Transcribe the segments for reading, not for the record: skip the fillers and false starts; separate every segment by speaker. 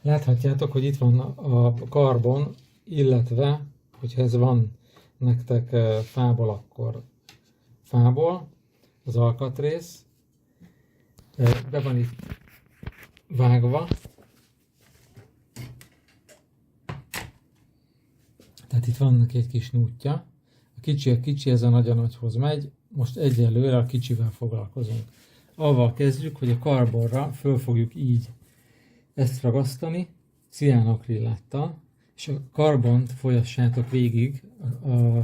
Speaker 1: Láthatjátok, hogy itt van a karbon, illetve, hogyha ez van nektek fából, akkor fából az alkatrész. Be van itt vágva. Tehát itt van egy kis nútja. A kicsi, ez a nagyhoz megy. Most egyelőre a kicsivel foglalkozunk. Avval kezdjük, hogy a karbonra föl fogjuk így ezt ragasztani, ciánakrilláttal, és a karbont folyassátok végig a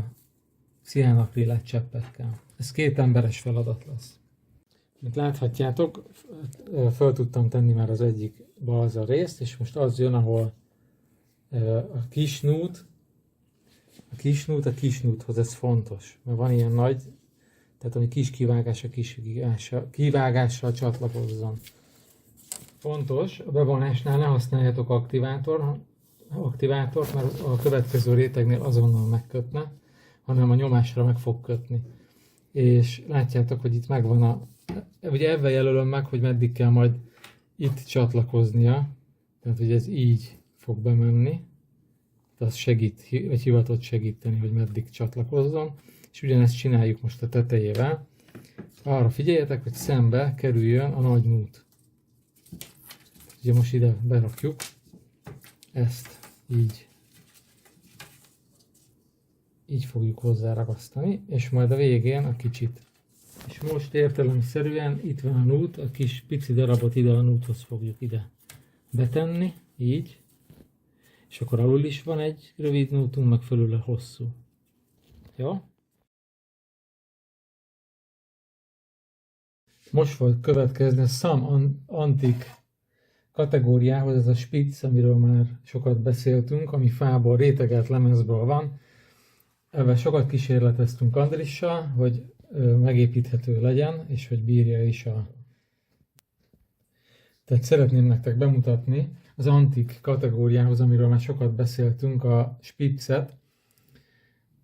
Speaker 1: ciánakrillát cseppekkel. Ez 2 emberes feladat lesz. Mint láthatjátok, föl tudtam tenni már az egyik balza részt, és most az jön, ahol a kisnút, a kisnúthoz, ez fontos, mert van ilyen nagy, tehát ami kis kivágással csatlakozzon. Fontos, a bevonásnál ne használjátok aktivátort, mert a következő rétegnél azonnal megkötne, hanem a nyomásra meg fog kötni. És látjátok, hogy itt megvan ugye ebben jelölöm meg, hogy meddig kell majd itt csatlakoznia, tehát hogy ez így fog bemenni, az segít, vagy hivatott segíteni, hogy meddig csatlakozzon, és ugyanezt csináljuk most a tetejével. Arra figyeljetek, hogy szembe kerüljön a nagy nút. Ugye most ide berakjuk ezt, így fogjuk hozzáragasztani, és majd a végén a kicsit. És most értelemszerűen itt van a nút, a kis pici darabot ide a núthoz fogjuk ide betenni, így, és akkor alul is van egy rövid nútunk, meg fölül a hosszú. Jó? Most fog következni a Some Antique kategóriához, ez a spitz, amiről már sokat beszéltünk, ami fából, rétegelt lemezből van. Ebben sokat kísérleteztünk Andrissal, hogy megépíthető legyen, és hogy bírja is Tehát szeretném nektek bemutatni az antik kategóriához, amiről már sokat beszéltünk, a spitzet.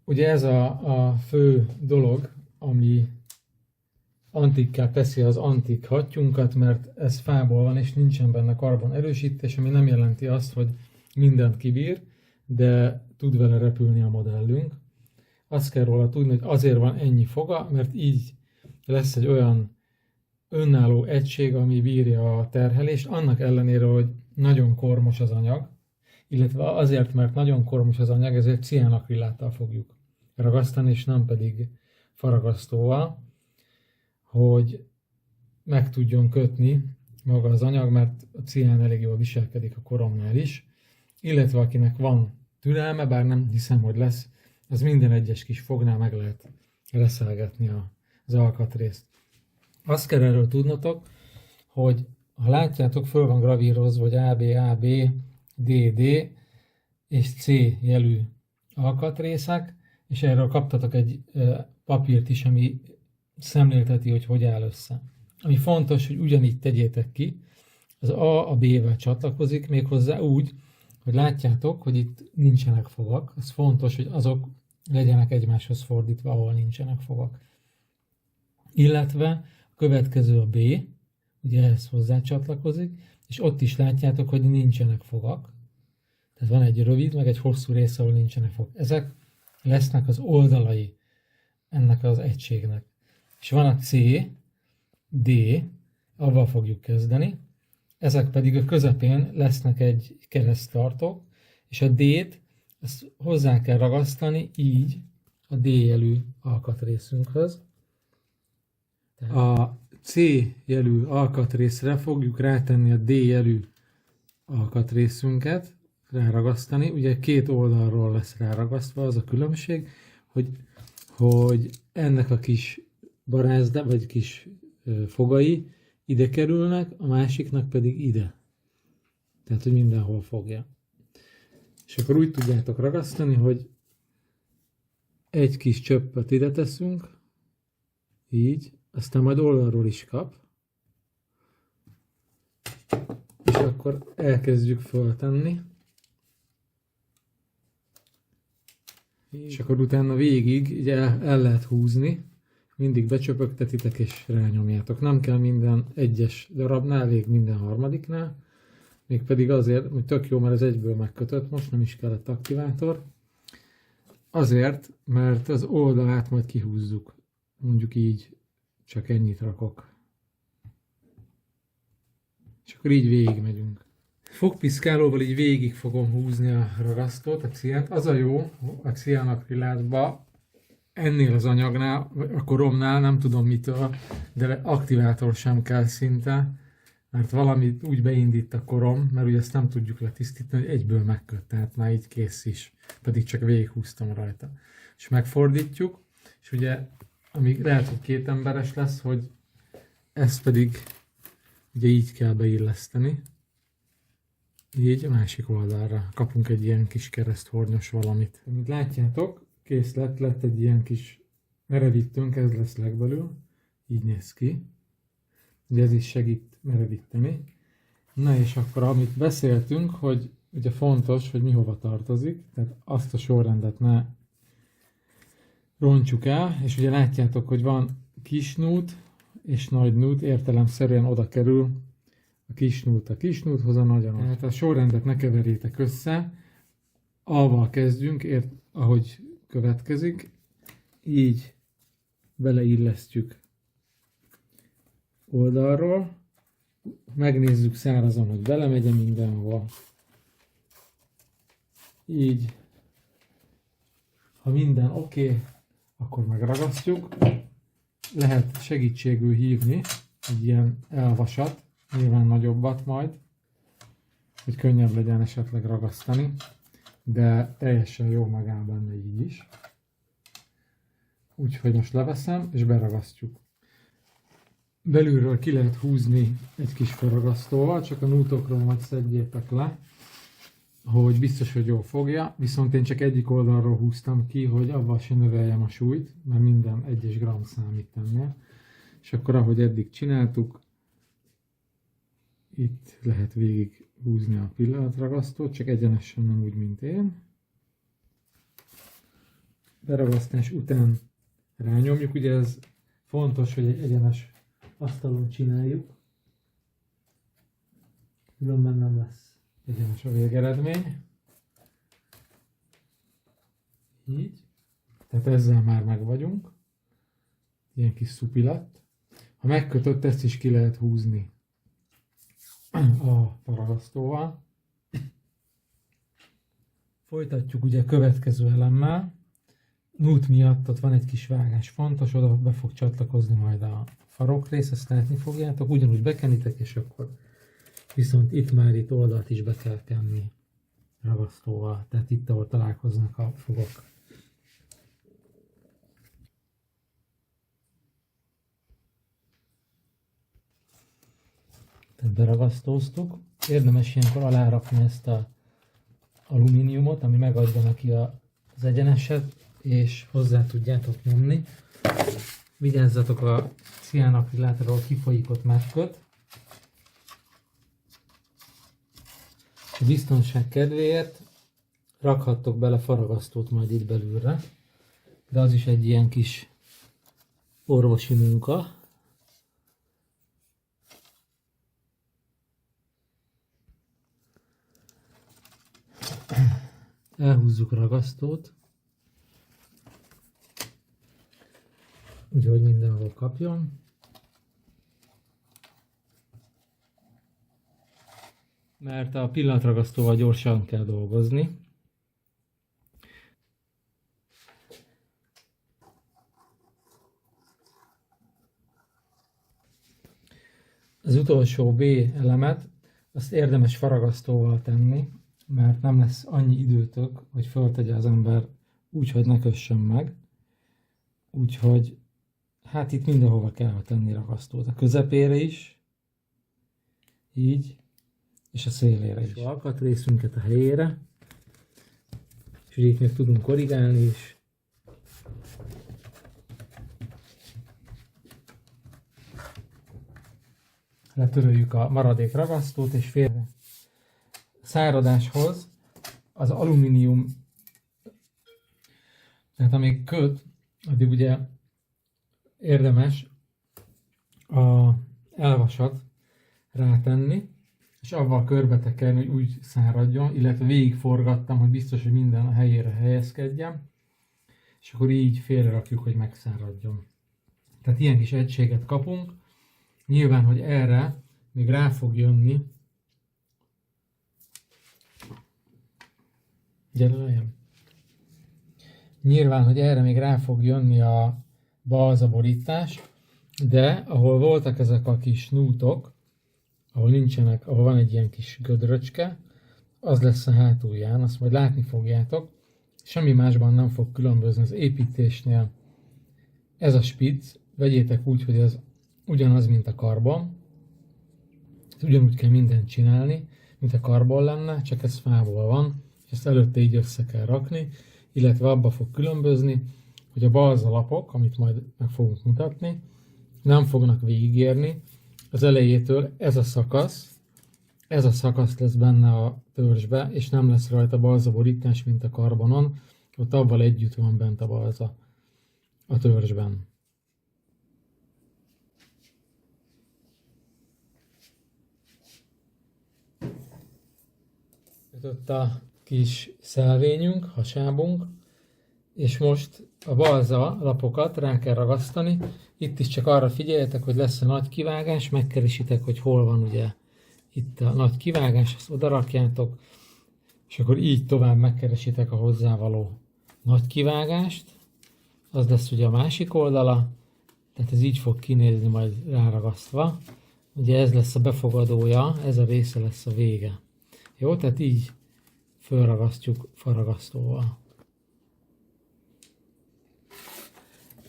Speaker 1: Ugye ez a fő dolog, ami antikká teszi az antik hattyunkat, mert ez fából van, és nincsen benne karbon erősítés, ami nem jelenti azt, hogy mindent kibír, de tud vele repülni a modellünk. Azt kell róla tudni, hogy azért van ennyi foga, mert így lesz egy olyan önálló egység, ami bírja a terhelést, annak ellenére, hogy nagyon kormos az anyag, illetve azért, mert nagyon kormos az anyag, ezért ciánakrilláttal fogjuk ragasztani, és nem pedig faragasztóval, hogy meg tudjon kötni maga az anyag, mert a cián elég jól viselkedik a koromnál is, illetve akinek van türelme, bár nem hiszem, hogy lesz, az minden egyes kis fognál meg lehet reszelgetni az alkatrészt. Azt kell erről tudnotok, hogy ha látjátok, föl van gravírozva, hogy AB, AB, DD és C jelű alkatrészek, és erről kaptatok egy papírt is, ami szemlélteti, hogy áll össze. Ami fontos, hogy ugyanígy tegyétek ki, az A a B-vel csatlakozik, méghozzá úgy, hogy látjátok, hogy itt nincsenek fogak. Ez fontos, hogy azok legyenek egymáshoz fordítva, ahol nincsenek fogak. Illetve a következő a B, ugye ehhez hozzá csatlakozik, és ott is látjátok, hogy nincsenek fogak. Tehát van egy rövid, meg egy hosszú része, ahol nincsenek fogak. Ezek lesznek az oldalai ennek az egységnek. És van a C, D, avval fogjuk kezdeni, ezek pedig a közepén lesznek egy kereszttartók, és a D-t ezt hozzá kell ragasztani így a D jelű alkatrészünkhöz. A C jelű alkatrészre fogjuk rátenni a D jelű alkatrészünket, ráragasztani. Ugye 2 oldalról lesz ráragasztva, az a különbség, hogy ennek a kis barázda, vagy kis fogai ide kerülnek, a másiknak pedig ide. Tehát, hogy mindenhol fogja. És akkor úgy tudjátok ragasztani, hogy egy kis csöppet ide teszünk, így, aztán majd oldalról is kap, és akkor elkezdjük föltenni, és akkor utána végig így el lehet húzni, mindig becsöpögtetitek és rányomjátok. Nem kell minden egyes darabnál, elég minden harmadiknál, Mégpedig azért, hogy tök jó, mert ez egyből megkötött, most nem is kellett aktivátor. Azért, mert az oldalát majd kihúzzuk. Mondjuk így, csak ennyit rakok. És akkor így végigmegyünk. Fogpiszkálóval így végig fogom húzni a ragasztót, a ciánt. Az a jó a ciánakrilátban, ennél az anyagnál, a koromnál, nem tudom mitől, de aktivátor sem kell szinte, mert valami úgy beindít a korom, mert ugye ezt nem tudjuk letisztítani, hogy egyből megköt, tehát már így kész is, pedig csak végighúztam rajta. És megfordítjuk, és ugye, amíg lehet, hogy két emberes lesz, hogy ezt pedig ugye így kell beilleszteni, így a másik oldalra. Kapunk egy ilyen kis kereszthornyos valamit. Amit látjátok, kész lett egy ilyen kis merevítőnk, ez lesz legbelül, így néz ki. Ugye ez is segít merevíteni. Na és akkor amit beszéltünk, hogy ugye fontos, hogy mi hova tartozik, tehát azt a sorrendet ne rontsuk el, és ugye látjátok, hogy van kis nút és nagy nút, értelemszerűen oda kerül a kis núthoz, a nagy a nagy. Tehát a sorrendet ne keverjétek össze, A-val kezdjünk, ahogy következik, így beleillesztjük oldalról, megnézzük szárazon, hogy belemegye mindenhol. Így, ha minden oké, akkor megragasztjuk. Lehet segítségül hívni egy ilyen elvasat, nyilván nagyobbat majd, hogy könnyebb legyen esetleg ragasztani, de teljesen jó megáll benne így is. Úgyhogy most leveszem és beragasztjuk. Belülről ki lehet húzni egy kis felragasztóval, csak a nútokról majd szedjétek le, hogy biztos, hogy jól fogja, viszont én csak egyik oldalról húztam ki, hogy abban se növeljem a súlyt, mert minden 1 gram számít ennél. És akkor ahogy eddig csináltuk, itt lehet végig húzni a pillanatragasztót, csak egyenesen, nem úgy, mint én. Beragasztás után rányomjuk, ugye ez fontos, hogy egy egyenes asztalon csináljuk, különben nem lesz egyenes a végeredmény. Így. Tehát ezzel már meg vagyunk. Ilyen kis szupi lett. Ha megkötött, ezt is ki lehet húzni a ragasztóval. Folytatjuk ugye a következő elemmel. Nút miatt ott van egy kis vágás, fontos, oda be fog csatlakozni majd a farokrész, ezt látni fogjátok, ugyanúgy bekenitek, és akkor viszont itt oldalt is be kell kenni ragasztóval, tehát itt, ahol találkoznak a fogok. Tehát beragasztóztuk, érdemes ilyenkor alárakni ezt az alumíniumot, ami megadja neki az egyeneset, és hozzá tudjátok nyomni. Vigyázzatok a ciánakrilátról, kifolyik, ott megköt. A biztonság kedvéért rakhattok bele faragasztót majd itt belülre, de az is egy ilyen kis orvosi munka. Elhúzzuk a ragasztót, úgyhogy mindenhol kapjon. Mert a pillanatragasztóval gyorsan kell dolgozni. Az utolsó B elemet, azt érdemes faragasztóval tenni, mert nem lesz annyi időtök, hogy föltegye az ember úgy, hogy ne kössön meg. Úgyhogy hát itt mindenhova kell tenni ragasztót. A közepére is, így, és a szélére is. A alkatrészünket a helyére, és ugye itt még tudunk korrigálni is. Letöröljük a maradék ragasztót, és félre. Száradáshoz az alumínium, tehát amíg köt, addig ugye érdemes a elvasat rátenni, és avval körbe tekerni, hogy úgy száradjon, illetve végigforgattam, hogy biztos, hogy minden a helyére helyezkedjen, és akkor így félre rakjuk, hogy megszáradjon. Tehát ilyen kis egységet kapunk. Nyilván, hogy erre még rá fog jönni. Gyere lejjebb. Nyilván, hogy erre még rá fog jönni a balzaborítás, de ahol voltak ezek a kis nútok, ahol van egy ilyen kis gödröcske, az lesz a hátulján, azt majd látni fogjátok. Semmi másban nem fog különbözni az építésnél. Ez a spicc, vegyétek úgy, hogy ez ugyanaz, mint a karbon. Ugyanúgy kell mindent csinálni, mint a karbon lenne, csak ez fából van, és ezt előtte így össze kell rakni, illetve abba fog különbözni, hogy a balzalapok, amit majd meg fogunk mutatni, nem fognak végigérni. Az elejétől ez a szakasz lesz benne a törzsbe, és nem lesz rajta balzaborítás, mint a karbonon, ott avval együtt van bent a balza a törzsben. Ott a kis szelvényünk, hasábunk, és most a balza lapokat rá kell ragasztani. Itt is csak arra figyeljetek, hogy lesz a nagy kivágás, megkeresitek, hogy hol van ugye itt a nagy kivágás, azt oda rakjátok, és akkor így tovább megkeresitek a hozzávaló nagy kivágást. Az lesz ugye a másik oldala, tehát ez így fog kinézni majd ráragasztva. Ugye ez lesz a befogadója, ez a része lesz a vége. Jó, tehát így fölragasztjuk faragasztóval.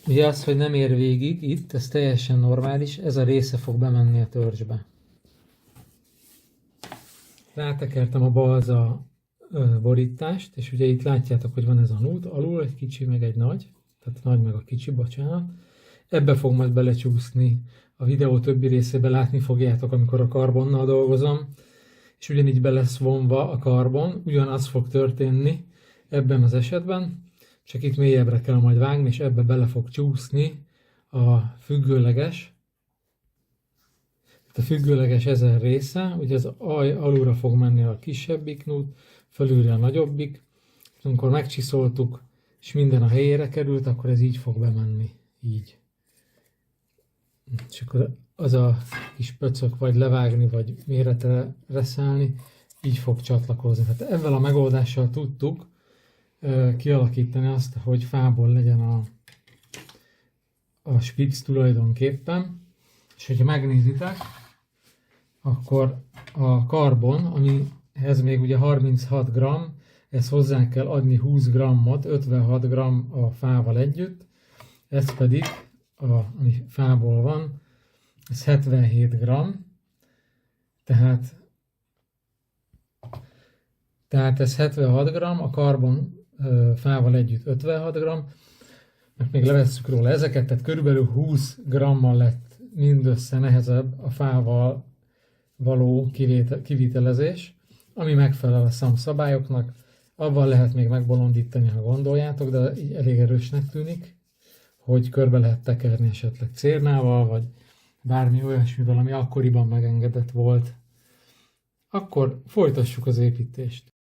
Speaker 1: Ugye az, hogy nem ér végig itt, ez teljesen normális, ez a része fog bemenni a törzsbe. Rátekertem a balza borítást, és ugye itt látjátok, hogy van ez a nút, alul egy kicsi, meg egy nagy, tehát nagy meg a kicsi, bocsánat. Ebbe fog majd belecsúszni, a videó többi részében látni fogjátok, amikor a karbonnal dolgozom, és ugyanígy be lesz vonva a karbon, ugyanaz fog történni ebben az esetben, csak itt mélyebbre kell majd vágni, és ebbe bele fog csúszni a függőleges, a függőleges ezer része, ugye az alulra fog menni a kisebbik nút, fölülre a nagyobbik, amikor megcsiszoltuk, és minden a helyére került, akkor ez így fog bemenni, így. És akkor az a kis pöcök vagy levágni, vagy méretre reszelni, így fog csatlakozni. Tehát ezzel a megoldással tudtuk kialakítani azt, hogy fából legyen a spicc tulajdonképpen. És hogyha megnézitek, akkor a karbon, amihez még ugye 36 g, ezt hozzá kell adni 20 g-ot, 56 g a fával együtt, ez pedig, ami fából van, ez 77 g, tehát ez 76 g, a karbon fával együtt 56 g, mert még levesszük róla ezeket, tehát körülbelül 20 g-mal lett mindössze nehezebb a fával való kivitelezés, ami megfelel a SAM szabályoknak. Avval lehet még megbolondítani, ha gondoljátok, de így elég erősnek tűnik, hogy körbe lehet tekerni esetleg cérnával, vagy bármi olyasmivel, ami akkoriban megengedett volt. Akkor folytassuk az építést.